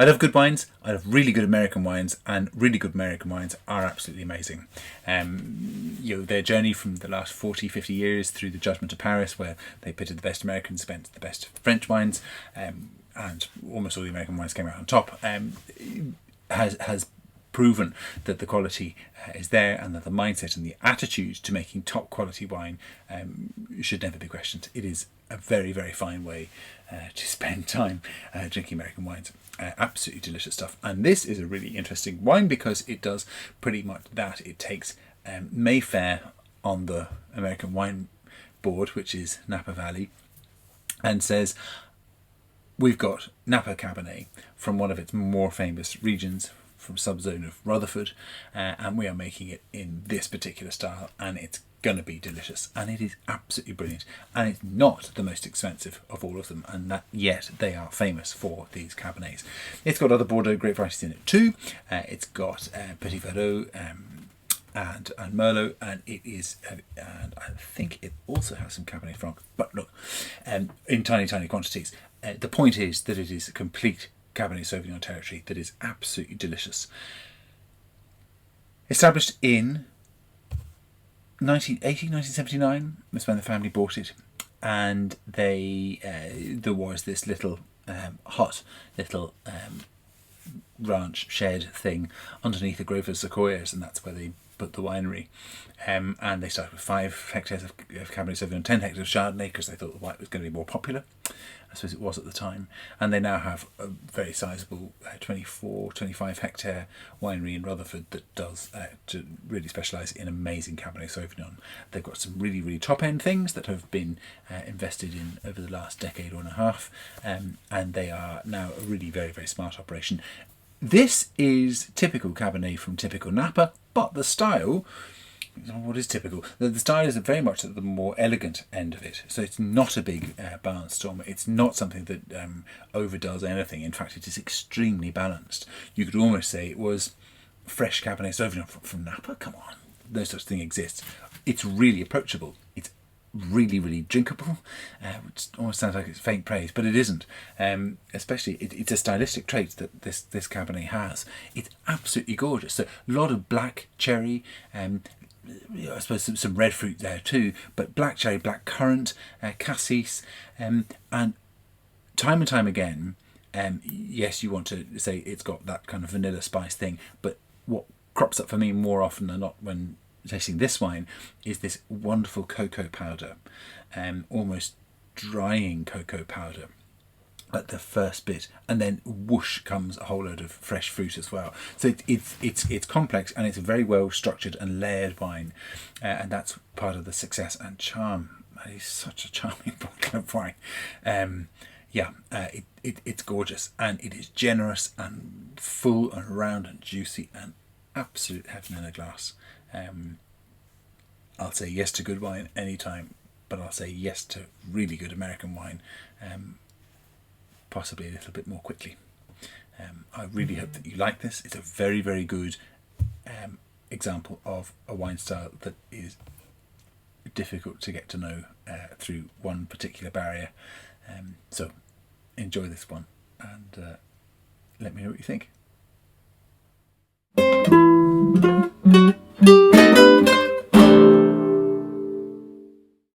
I love good wines. I love really good American wines, and really good American wines are absolutely amazing. Their journey from the last 40, 50 years through the Judgment of Paris, where they pitted the best Americans against the best French wines, and almost all the American wines came out on top, has proven that the quality is there, and that the mindset and the attitude to making top quality wine should never be questioned. It is a very, very fine way to spend time drinking American wines. Absolutely delicious stuff. And this is a really interesting wine because it does pretty much that. It takes Mayfair on the American Wine Board, which is Napa Valley, and says, we've got Napa Cabernet from one of its more famous regions, from subzone of Rutherford, and we are making it in this particular style, and it's going to be delicious, and it is absolutely brilliant, and it's not the most expensive of all of them, and that yet they are famous for these Cabernets. It's got other Bordeaux grape varieties in it too. It's got Petit Verdot and Merlot, and it is, and I think it also has some Cabernet Franc, but look, in tiny quantities. The point is that it is a complete Cabernet Sauvignon territory that is absolutely delicious. Established in 1980, 1979 was when the family bought it, and there was this little hut, little ranch shed thing underneath a grove of sequoias, and that's where they put the winery. And they started with 5 hectares of Cabernet Sauvignon, 10 hectares of Chardonnay, because they thought the white was going to be more popular. I suppose it was at the time. And they now have a very sizable 24, 25 hectare winery in Rutherford that does to really specialise in amazing Cabernet Sauvignon. They've got some really, really top end things that have been invested in over the last decade or and a half, and they are now a really very, very smart operation. This is typical Cabernet from typical Napa, but the style, what is typical? The style is very much at the more elegant end of it. So it's not a big barnstormer. It's not something that overdoes anything. In fact, it is extremely balanced. You could almost say it was fresh Cabernet Sauvignon from Napa. Come on, no such thing exists. It's really approachable. It's really, really drinkable, which almost sounds like it's faint praise, but it isn't. Especially, it's a stylistic trait that this Cabernet has. It's absolutely gorgeous. So a lot of black cherry, I suppose some red fruit there too, but black cherry, black currant, cassis, and time again, yes, you want to say it's got that kind of vanilla spice thing, but what crops up for me more often than not when tasting this wine is this wonderful cocoa powder, almost drying cocoa powder at the first bit, and then whoosh comes a whole load of fresh fruit as well. So it's complex, and it's a very well structured and layered wine, and that's part of the success and charm. It is such a charming bottle of wine. It's gorgeous, and it is generous and full and round and juicy and absolute heaven in a glass. I'll say yes to good wine anytime, but I'll say yes to really good American wine, possibly a little bit more quickly. I really hope that you like this. It's a very, very good example of a wine style that is difficult to get to know through one particular barrier. So enjoy this one, and let me know what you think.